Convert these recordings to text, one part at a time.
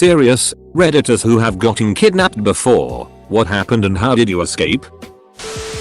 serious, Redditors who have gotten kidnapped before, what happened and how did you escape?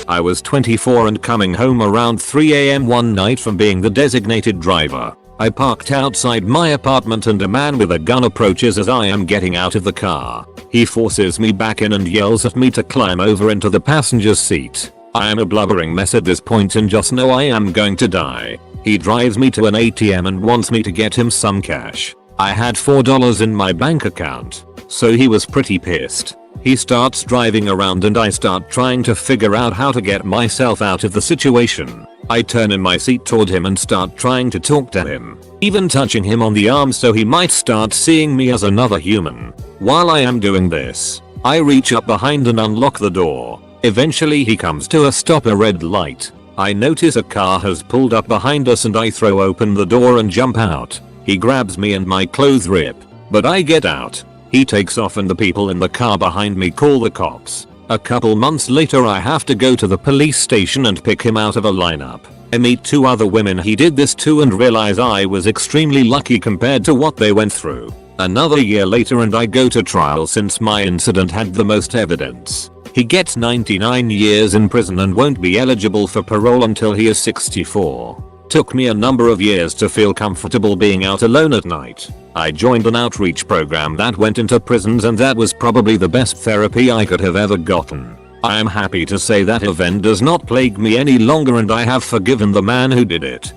I was 24 and coming home around 3 AM one night from being the designated driver. I parked outside my apartment and a man with a gun approaches as I am getting out of the car. He forces me back in and yells at me to climb over into the passenger seat. I am a blubbering mess at this point and just know I am going to die. He drives me to an ATM and wants me to get him some cash. I had $4 in my bank account, so he was pretty pissed. He starts driving around and I start trying to figure out how to get myself out of the situation. I turn in my seat toward him and start trying to talk to him, even touching him on the arm so he might start seeing me as another human. While I am doing this, I reach up behind and unlock the door. Eventually he comes to a stop at a red light. I notice a car has pulled up behind us and I throw open the door and jump out. He grabs me and my clothes rip, but I get out. He takes off and the people in the car behind me call the cops. A couple months later I have to go to the police station and pick him out of a lineup. I meet 2 other women he did this to and realize I was extremely lucky compared to what they went through. Another year later and I go to trial since my incident had the most evidence. He gets 99 years in prison and won't be eligible for parole until he is 64. Took me a number of years to feel comfortable being out alone at night. I joined an outreach program that went into prisons and that was probably the best therapy I could have ever gotten. I am happy to say that event does not plague me any longer and I have forgiven the man who did it.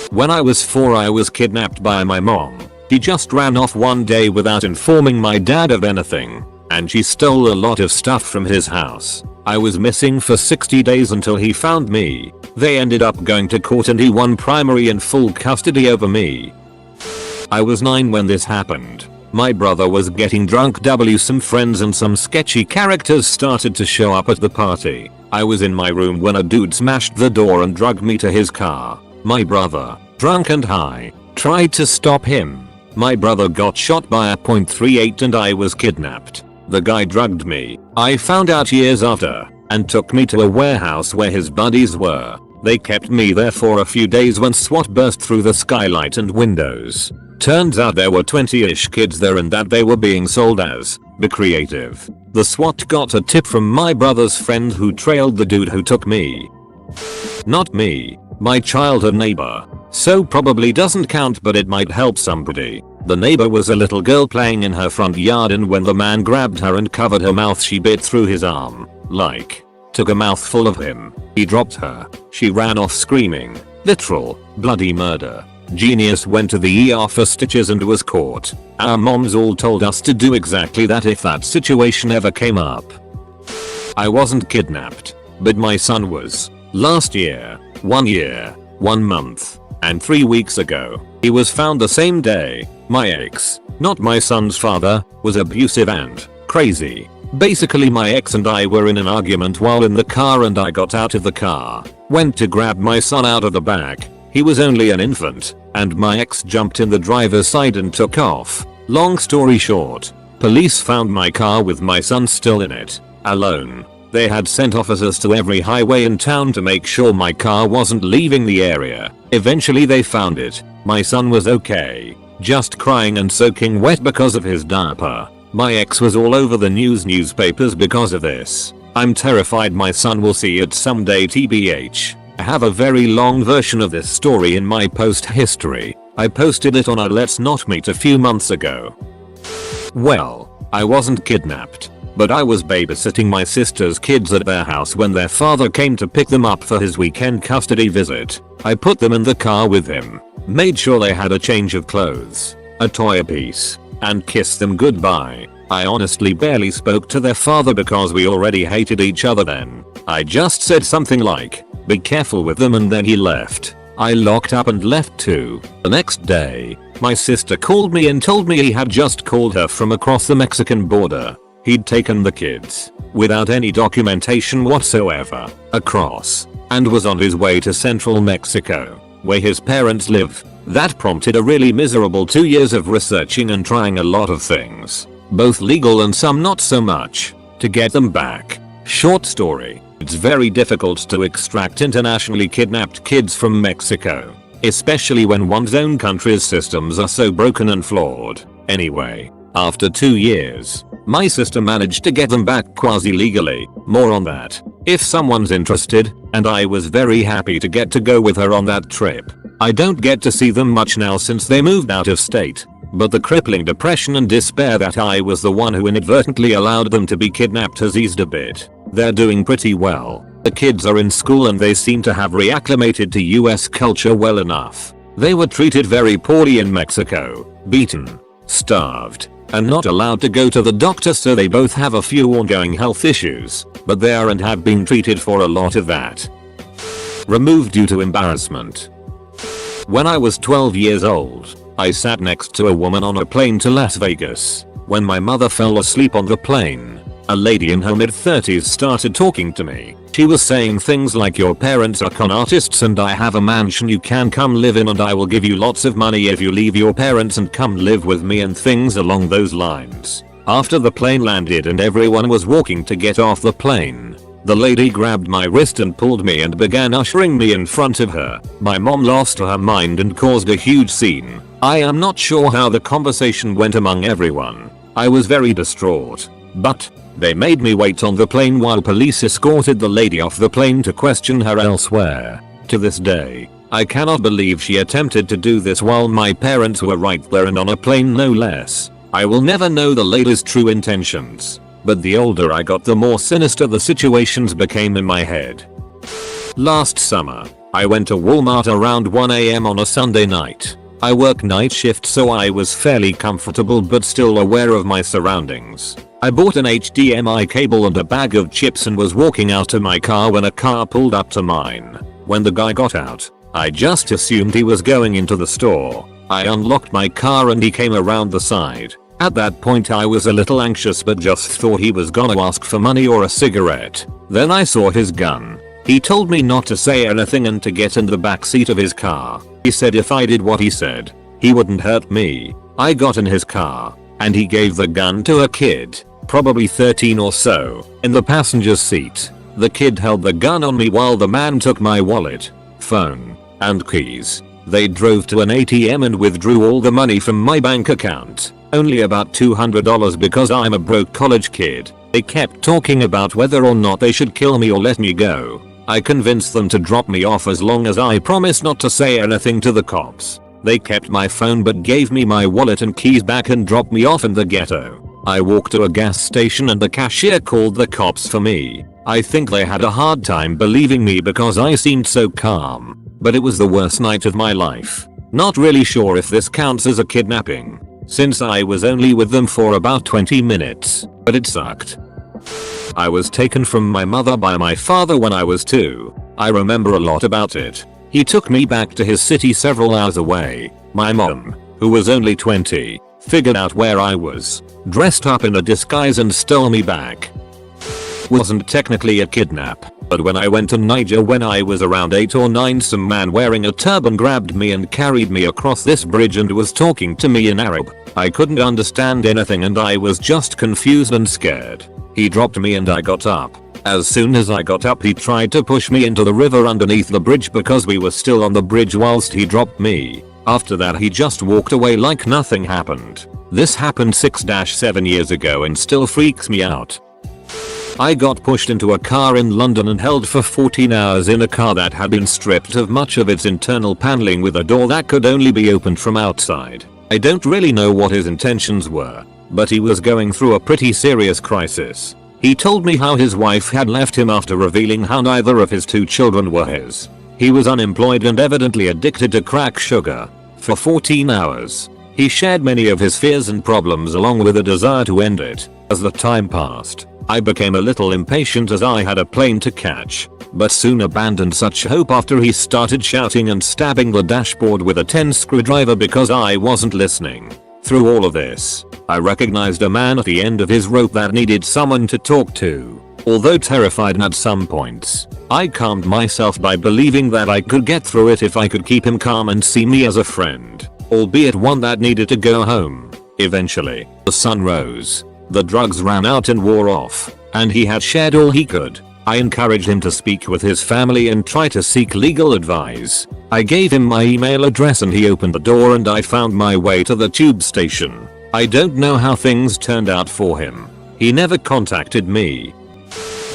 When I was 4 I was kidnapped by my mom. She just ran off one day without informing my dad of anything, and she stole a lot of stuff from his house. I was missing for 60 days until he found me. They ended up going to court and he won primary and full custody over me. I was 9 when this happened. My brother was getting drunk. Some friends and some sketchy characters started to show up at the party. I was in my room when a dude smashed the door and dragged me to his car. My brother, drunk and high, tried to stop him. My brother got shot by a .38 and I was kidnapped. The guy drugged me, I found out years after, and took me to a warehouse where his buddies were. They kept me there for a few days when SWAT burst through the skylight and windows. Turns out there were 20-ish kids there and that they were being sold as "Be creative." The SWAT got a tip from my brother's friend who trailed the dude who took me. Not me, my childhood neighbor. So probably doesn't count but it might help somebody. The neighbor was a little girl playing in her front yard and when the man grabbed her and covered her mouth she bit through his arm. Like, took a mouthful of him. He dropped her. She ran off screaming. Literal, bloody murder. Genius went to the ER for stitches and was caught. Our moms all told us to do exactly that if that situation ever came up. I wasn't kidnapped, but my son was. Last year, 1 year, 1 month, and 3 weeks ago, he was found the same day. My ex, not my son's father, was abusive and crazy. Basically my ex and I were in an argument while in the car and I got out of the car, went to grab my son out of the back. He was only an infant, and my ex jumped in the driver's side and took off. Long story short, police found my car with my son still in it, alone. They had sent officers to every highway in town to make sure my car wasn't leaving the area. Eventually they found it. My son was okay, just crying and soaking wet because of his diaper. My ex was all over the newspapers because of this. I'm terrified my son will see it someday tbh. I have a very long version of this story in my post history. I posted it on our Let's Not Meet a few months ago. Well, I wasn't kidnapped, but I was babysitting my sister's kids at their house when their father came to pick them up for his weekend custody visit. I put them in the car with him, made sure they had a change of clothes, a toy apiece, and kissed them goodbye. I honestly barely spoke to their father because we already hated each other then. I just said something like, "Be careful with them," and then he left. I locked up and left too. The next day, my sister called me and told me he had just called her from across the Mexican border. He'd taken the kids, without any documentation whatsoever, across, and was on his way to central Mexico, where his parents live. That prompted a really miserable 2 years of researching and trying a lot of things, both legal and some not so much, to get them back. Short story, it's very difficult to extract internationally kidnapped kids from Mexico, especially when one's own country's systems are so broken and flawed. Anyway, After 2 years, my sister managed to get them back quasi-legally. More on that if someone's interested, and I was very happy to get to go with her on that trip. I don't get to see them much now since they moved out of state, but the crippling depression and despair that I was the one who inadvertently allowed them to be kidnapped has eased a bit. They're doing pretty well. The kids are in school and they seem to have reacclimated to US culture well enough. They were treated very poorly in Mexico, beaten, starved, and not allowed to go to the doctor, so they both have a few ongoing health issues, but they are and have been treated for a lot of that. Removed due to embarrassment. When I was 12 years old, I sat next to a woman on a plane to Las Vegas. When my mother fell asleep on the plane, a lady in her mid-30s started talking to me. She was saying things like, "Your parents are con artists and I have a mansion you can come live in and I will give you lots of money if you leave your parents and come live with me," and things along those lines. After the plane landed and everyone was walking to get off the plane, the lady grabbed my wrist and pulled me and began ushering me in front of her. My mom lost her mind and caused a huge scene. I am not sure how the conversation went among everyone. I was very distraught, but they made me wait on the plane while police escorted the lady off the plane to question her elsewhere. To this day, I cannot believe she attempted to do this while my parents were right there and on a plane no less. I will never know the lady's true intentions, but the older I got the more sinister the situations became in my head. Last summer, I went to Walmart around 1 AM on a Sunday night. I work night shift so I was fairly comfortable but still aware of my surroundings. I bought an HDMI cable and a bag of chips and was walking out to my car when a car pulled up to mine. When the guy got out, I just assumed he was going into the store. I unlocked my car and he came around the side. At that point I was a little anxious but just thought he was gonna ask for money or a cigarette. Then I saw his gun. He told me not to say anything and to get in the back seat of his car. He said if I did what he said, he wouldn't hurt me. I got in his car, and he gave the gun to a kid, probably 13 or so, in the passenger seat. The kid held the gun on me while the man took my wallet, phone, and keys. They drove to an ATM and withdrew all the money from my bank account, only about $200 because I'm a broke college kid. They kept talking about whether or not they should kill me or let me go. I convinced them to drop me off as long as I promised not to say anything to the cops. They kept my phone but gave me my wallet and keys back and dropped me off in the ghetto. I walked to a gas station and the cashier called the cops for me. I think they had a hard time believing me because I seemed so calm, but it was the worst night of my life. Not really sure if this counts as a kidnapping, since I was only with them for about 20 minutes, but it sucked. I was taken from my mother by my father when I was 2. I remember a lot about it. He took me back to his city several hours away. My mom, who was only 20, figured out where I was, dressed up in a disguise and stole me back. Wasn't technically a kidnap, but when I went to Niger when I was around 8 or 9, some man wearing a turban grabbed me and carried me across this bridge and was talking to me in Arab. I couldn't understand anything and I was just confused and scared. He dropped me and I got up. As soon as I got up he tried to push me into the river underneath the bridge because we were still on the bridge whilst he dropped me. After that he just walked away like nothing happened. This happened 6-7 years ago and still freaks me out. I got pushed into a car in London and held for 14 hours in a car that had been stripped of much of its internal paneling with a door that could only be opened from outside. I don't really know what his intentions were, but he was going through a pretty serious crisis. He told me how his wife had left him after revealing how neither of his 2 children were his. He was unemployed and evidently addicted to crack sugar. For 14 hours, he shared many of his fears and problems along with a desire to end it. As the time passed, I became a little impatient as I had a plane to catch, but soon abandoned such hope after he started shouting and stabbing the dashboard with a 10 screwdriver because I wasn't listening. Through all of this, I recognized a man at the end of his rope that needed someone to talk to. Although terrified at some points, I calmed myself by believing that I could get through it if I could keep him calm and see me as a friend, albeit one that needed to go home. Eventually, the sun rose, the drugs ran out and wore off, and he had shared all he could. I encouraged him to speak with his family and try to seek legal advice. I gave him my email address and he opened the door and I found my way to the tube station. I don't know how things turned out for him. He never contacted me.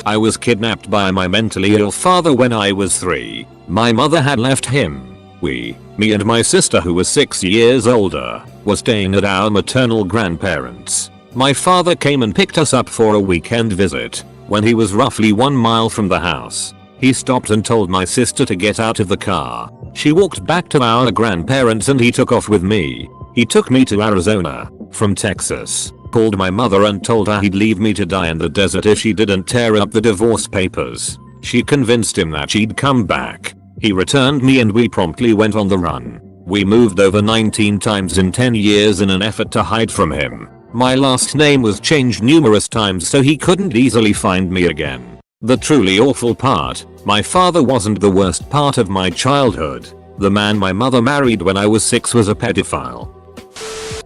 I was kidnapped by my mentally ill father when I was 3. My mother had left him. Me and my sister, who was 6 years older, were staying at our maternal grandparents. My father came and picked us up for a weekend visit. When he was roughly 1 mile from the house, he stopped and told my sister to get out of the car. She walked back to our grandparents and he took off with me. He took me to Arizona from Texas, called my mother and told her he'd leave me to die in the desert if she didn't tear up the divorce papers. She convinced him that she'd come back. He returned me and we promptly went on the run. We moved over 19 times in 10 years in an effort to hide from him. My last name was changed numerous times so he couldn't easily find me again. The truly awful part, my father wasn't the worst part of my childhood. The man my mother married when I was 6 was a pedophile.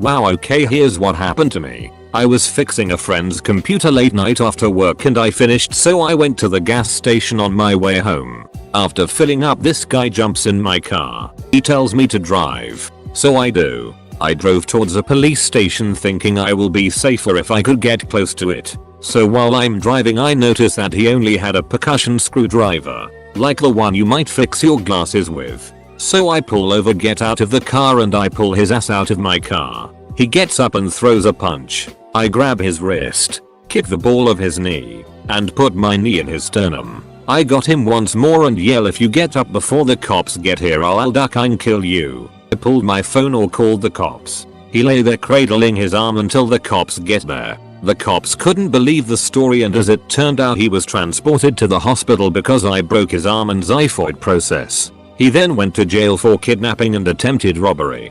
Wow, okay, here's what happened to me. I was fixing a friend's computer late night after work and I finished, so I went to the gas station on my way home. After filling up, this guy jumps in my car. He tells me to drive. So I do. I drove towards a police station thinking I will be safer if I could get close to it. So while I'm driving, I notice that he only had a percussion screwdriver, like the one you might fix your glasses with. So I pull over, get out of the car, and I pull his ass out of my car. He gets up and throws a punch. I grab his wrist, kick the ball of his knee, and put my knee in his sternum. I got him once more and yell, "If you get up before the cops get here, I'll duck and kill you." I pulled my phone or called the cops. He lay there cradling his arm until the cops get there. The cops couldn't believe the story, and as it turned out, he was transported to the hospital because I broke his arm and xiphoid process. He then went to jail for kidnapping and attempted robbery.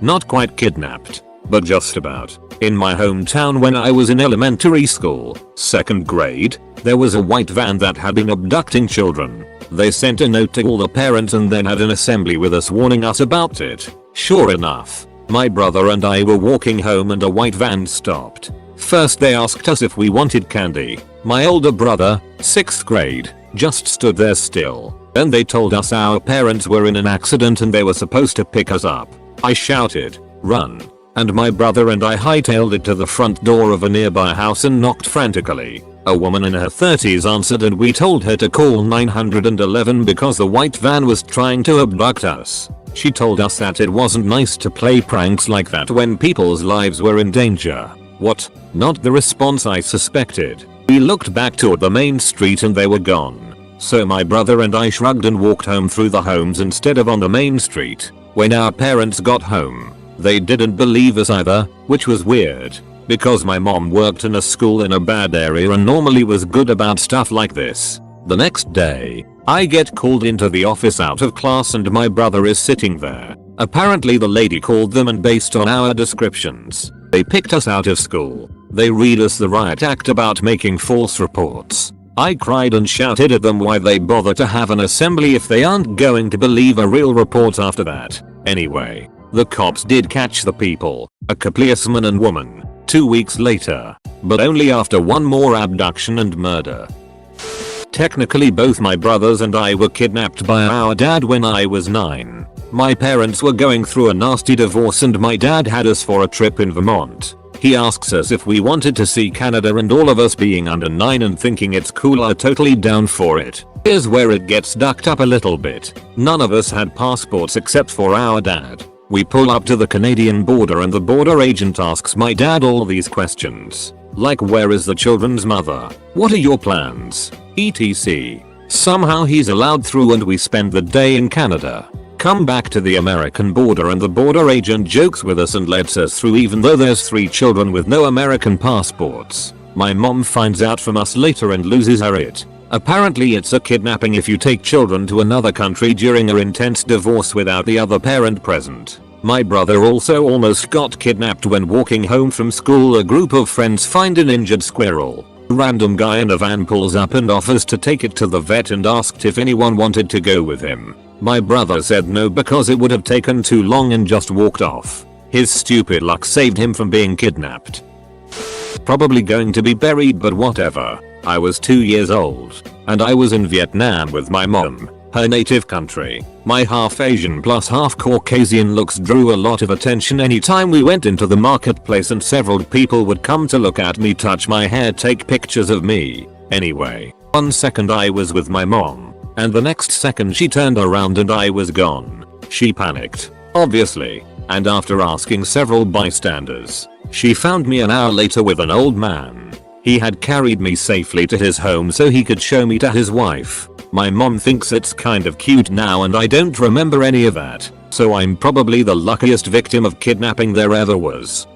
Not quite kidnapped, but just about. In my hometown when I was in elementary school, 2nd grade, there was a white van that had been abducting children. They sent a note to all the parents and then had an assembly with us warning us about it. Sure enough, my brother and I were walking home and a white van stopped. First they asked us if we wanted candy. My older brother, 6th grade, just stood there still. Then they told us our parents were in an accident and they were supposed to pick us up. I shouted, "Run!" And my brother and I hightailed it to the front door of a nearby house and knocked frantically. A woman in her 30s answered and we told her to call 911 because the white van was trying to abduct us. She told us that it wasn't nice to play pranks like that when people's lives were in danger. What? Not the response I suspected. We looked back toward the main street and they were gone. So my brother and I shrugged and walked home through the homes instead of on the main street. When our parents got home, they didn't believe us either, which was weird, because my mom worked in a school in a bad area and normally was good about stuff like this. The next day, I get called into the office out of class and my brother is sitting there. Apparently the lady called them and based on our descriptions, they picked us out of school. They read us the riot act about making false reports. I cried and shouted at them why they bother to have an assembly if they aren't going to believe a real report after that. Anyway, the cops did catch the people, a policeman and woman, 2 weeks later, but only after one more abduction and murder. Technically both my brothers and I were kidnapped by our dad when I was 9. My parents were going through a nasty divorce and my dad had us for a trip in Vermont. He asks us if we wanted to see Canada and all of us being under 9 and thinking it's cool are totally down for it. Here's where it gets ducked up a little bit. None of us had passports except for our dad. We pull up to the Canadian border and the border agent asks my dad all these questions. Like, where is the children's mother? What are your plans? etc. Somehow he's allowed through and we spend the day in Canada. Come back to the American border and the border agent jokes with us and lets us through even though there's 3 children with no American passports. My mom finds out from us later and loses her it. Apparently it's a kidnapping if you take children to another country during an intense divorce without the other parent present. My brother also almost got kidnapped when walking home from school. A group of friends find an injured squirrel. A random guy in a van pulls up and offers to take it to the vet and asked if anyone wanted to go with him. My brother said no because it would have taken too long and just walked off. His stupid luck saved him from being kidnapped. Probably going to be buried, but whatever. I was 2 years old, and I was in Vietnam with my mom. Her native country, my half Asian plus half Caucasian looks drew a lot of attention anytime we went into the marketplace, and several people would come to look at me, touch my hair, take pictures of me. Anyway, one second I was with my mom, and the next second she turned around and I was gone. She panicked, obviously, and after asking several bystanders, she found me an hour later with an old man. He had carried me safely to his home so he could show me to his wife. My mom thinks it's kind of cute now, and I don't remember any of that, so I'm probably the luckiest victim of kidnapping there ever was.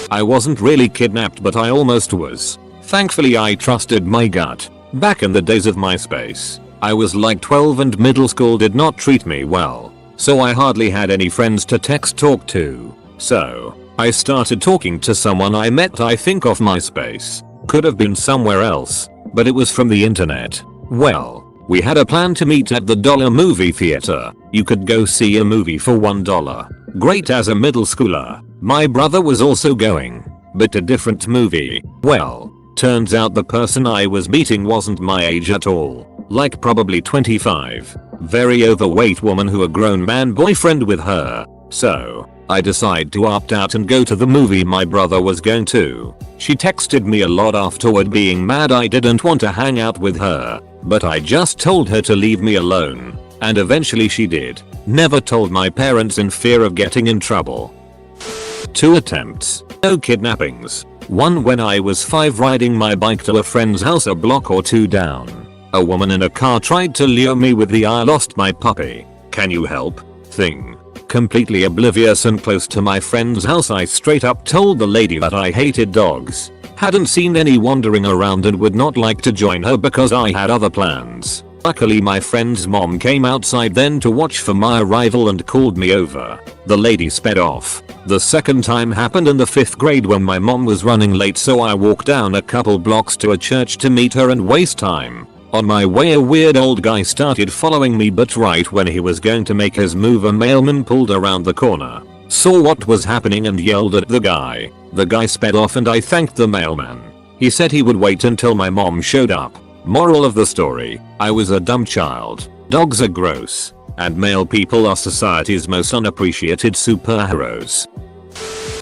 I wasn't really kidnapped, but I almost was. Thankfully I trusted my gut. Back in the days of MySpace, I was like 12 and middle school did not treat me well, so I hardly had any friends to talk to. So, I started talking to someone I met, I think off MySpace. Could have been somewhere else, but it was from the internet. Well, we had a plan to meet at the Dollar Movie Theater. You could go see a movie for $1. Great as a middle schooler. My brother was also going, but a different movie. Well, turns out the person I was meeting wasn't my age at all. Like probably 25. Very overweight woman who a grown man boyfriend with her. So, I decided to opt out and go to the movie my brother was going to. She texted me a lot afterward being mad I didn't want to hang out with her, but I just told her to leave me alone, and eventually she did. Never told my parents in fear of getting in trouble. 2 attempts, no kidnappings. One when I was 5 riding my bike to a friend's house a block or 2 down. A woman in a car tried to lure me with the "I lost my puppy, can you help?" thing. Completely oblivious and close to my friend's house, I straight up told the lady that I hated dogs, hadn't seen any wandering around, and would not like to join her because I had other plans. Luckily my friend's mom came outside then to watch for my arrival and called me over. The lady sped off. The second time happened in the 5th grade when my mom was running late, so I walked down a couple blocks to a church to meet her and waste time. On my way a weird old guy started following me, but right when he was going to make his move a mailman pulled around the corner, saw what was happening and yelled at the guy. The guy sped off and I thanked the mailman. He said he would wait until my mom showed up. Moral of the story, I was a dumb child. Dogs are gross, and male people are society's most unappreciated superheroes.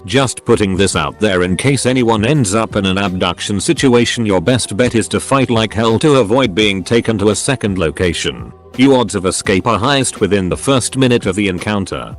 Just putting this out there in case anyone ends up in an abduction situation, your best bet is to fight like hell to avoid being taken to a second location. Your odds of escape are highest within the first minute of the encounter.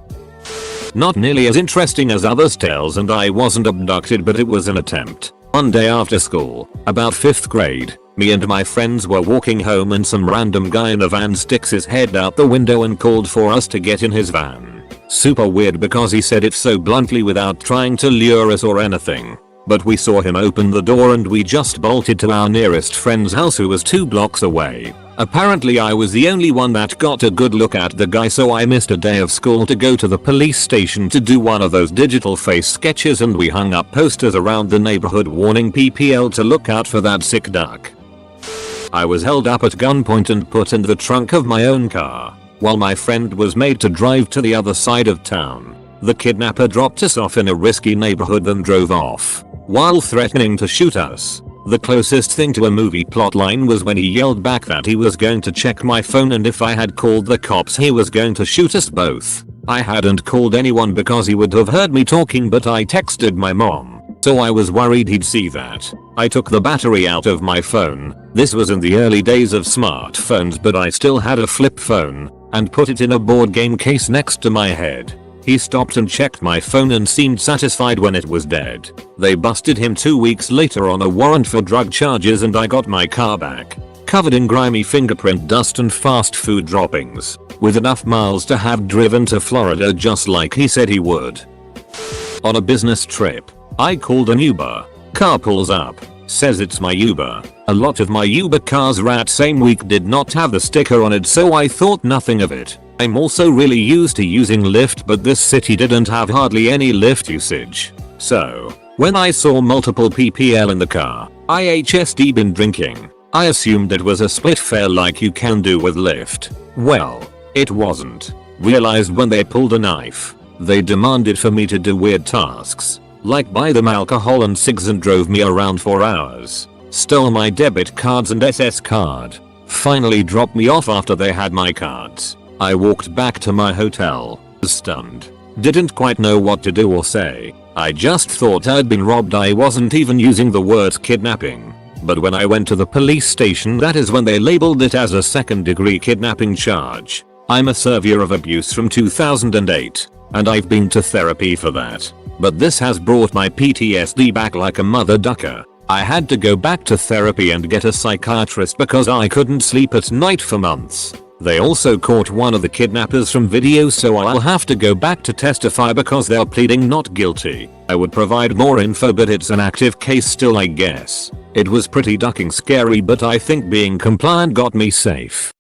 Not nearly as interesting as others' tales, and I wasn't abducted, but it was an attempt. One day after school, about 5th grade, me and my friends were walking home and some random guy in a van sticks his head out the window and called for us to get in his van. Super weird because he said it so bluntly without trying to lure us or anything. But we saw him open the door and we just bolted to our nearest friend's house who was 2 blocks away. Apparently I was the only one that got a good look at the guy, so I missed a day of school to go to the police station to do one of those digital face sketches, and we hung up posters around the neighborhood warning PPL to look out for that sick duck. I was held up at gunpoint and put in the trunk of my own car, while my friend was made to drive to the other side of town. The kidnapper dropped us off in a risky neighborhood then drove off, while threatening to shoot us. The closest thing to a movie plotline was when he yelled back that he was going to check my phone, and if I had called the cops he was going to shoot us both. I hadn't called anyone because he would have heard me talking, but I texted my mom, so I was worried he'd see that. I took the battery out of my phone. This was in the early days of smartphones, but I still had a flip phone, and put it in a board game case next to my head. He stopped and checked my phone and seemed satisfied when it was dead. They busted him 2 weeks later on a warrant for drug charges, and I got my car back, covered in grimy fingerprint dust and fast food droppings, with enough miles to have driven to Florida just like he said he would. On a business trip, I called an Uber. Car pulls up, says it's my Uber. A lot of my Uber cars that same week did not have the sticker on it, so I thought nothing of it. I'm also really used to using Lyft, but this city didn't have hardly any Lyft usage. So, when I saw multiple PPL in the car, IHSD been drinking, I assumed it was a split fare like you can do with Lyft. Well, it wasn't. Realized when they pulled a knife. They demanded for me to do weird tasks, like buy them alcohol and cigs, and drove me around for hours. Stole my debit cards and SS card. finally dropped me off after they had my cards. I walked back to my hotel, stunned. Didn't quite know what to do or say. I just thought I'd been robbed. I wasn't even using the words kidnapping. But when I went to the police station, that is when they labeled it as a second-degree kidnapping charge. I'm a survivor of abuse from 2008, and I've been to therapy for that. But this has brought my PTSD back like a mother ducker. I had to go back to therapy and get a psychiatrist because I couldn't sleep at night for months. They also caught one of the kidnappers from video, so I'll have to go back to testify because they're pleading not guilty. I would provide more info, but it's an active case still, I guess. It was pretty ducking scary, but I think being compliant got me safe.